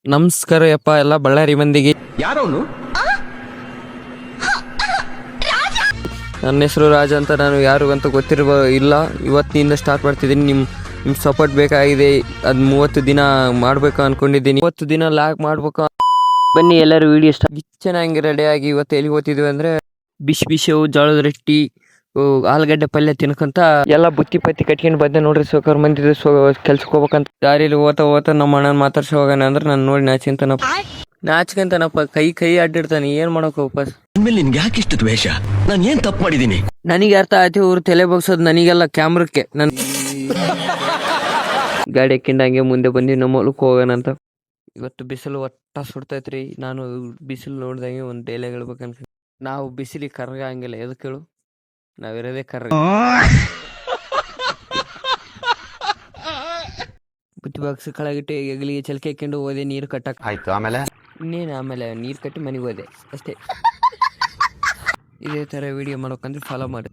ನಮಸ್ಕಾರ ಯಪ್ಪ ಎಲ್ಲ ಬಳ್ಳಾರಿ ಮಂದಿಗೆ. ಯಾರವನು? ನನ್ನ ಹೆಸರು ರಾಜ ಅಂತ. ನಾನು ಯಾರು ಅಂತ ಇಲ್ಲ. ಇವತ್ತಿನಿಂದ ಸ್ಟಾರ್ಟ್ ಮಾಡ್ತಿದ್ದೀನಿ. ನಿಮ್ಮ ಸಪೋರ್ಟ್ ಬೇಕಾಗಿದೆ. ಅದು 30 ದಿನ ಮಾಡಬೇಕು ಅಂದ್ಕೊಂಡಿದ್ದೀನಿ. 30 ದಿನ ಲಾಗ್ ಮಾಡ್ಬೇಕು. ಬನ್ನಿ ಎಲ್ಲರೂ ವಿಡಿಯೋ ಚೆನ್ನಾಗಿ ರೆಡಿಯಾಗಿ ಇವತ್ತು ಎಲ್ಲಿ ಹೋಗ್ತಿದ್ವಿ ಅಂದರೆ ಬಿಸಿವು ಜೋಳದ ರೊಟ್ಟಿ ಆಲೂಗಡ್ಡೆ ಪಲ್ಯ ತಿನ್ಕೊಂತ ಎಲ್ಲ ಬುತ್ತಿ ಪತ್ತಿ ಕಟ್ಕೊಂಡು ಬಂದೆ ನೋಡ್ರಿ. ಸೋಕರ್ ಮಂದಿದ್ದು ಕೆಲ್ಸಕ್ಕೆ ಹೋಗ್ಬೇಕಂತ ದಾರಿಲಿ ಓದ್ತಾ ನಮ್ಮ ಅಣ್ಣನ ಮಾತಾಡ್ಸಿ ಹೋಗೋಣ ಅಂದ್ರೆ ನಾನು ನೋಡಿ ನಾಚ್ಕಂತನಪ್ಪ ಕೈ ಅಡ್ಡಿಡ್ತಾನೆ. ಏನ್ ಮಾಡೋಕೆ ವಾಪಸ್ ನಿನ್ಗೆ ಯಾಕೆ ಇಷ್ಟ ದ್ವೇಷ? ನಾನು ಏನ್ ತಪ್ಪು ಮಾಡಿದೀನಿ? ನನಗೆ ಅರ್ಥ ಆಯ್ತು. ಇವ್ರು ತಲೆ ಬಗ್ಸೋದು ನನಗೆಲ್ಲ ಕ್ಯಾಮ್ರಕ್ಕೆ. ನನ್ ಗಾಡಿ ಹಂಗೆ ಮುಂದೆ ಬಂದು ನಮ್ಮ ಹೊಲಕ್ಕೆ ಹೋಗೋಣ ಅಂತ. ಇವತ್ತು ಬಿಸಿಲು ಒಟ್ಟ ಸುಡ್ತೈತ್ರಿ. ನಾನು ಬಿಸಿಲು ನೋಡ್ದಂಗೆ ಒಂದು ಡೈಲಾಗ್ ಹೇಳ್ಬೇಕಂತ. ನಾವು ಬಿಸಿಲಿಗೆ ಕರ್ಗ ಹಂಗಿಲ್ಲ. ಎದಕ್ಕೆ ಹೇಳು? ನಾವಿರೋದೇ ಕರ್ಗ. ಬುತ್ತಿ ಬಾಕ್ಸ್ ಕೆಳಗಿಟ್ಟು ಎಗಲಿಗೆ ಚಲಕೆ ಹಾಕೊಂಡು ಹೋದೆ ನೀರು ಕಟ್ಟಕ್ಕೆ. ಆಯ್ತು, ಆಮೇಲೆ ನೀರು ಕಟ್ಟಿ ಮನೆಗೆ ಹೋದೆ ಅಷ್ಟೇ. ಇದೇ ಥರ ವಿಡಿಯೋ ಮಾಡ್ಬೇಕಂದ್ರೆ ಫಾಲೋ ಮಾಡಿ.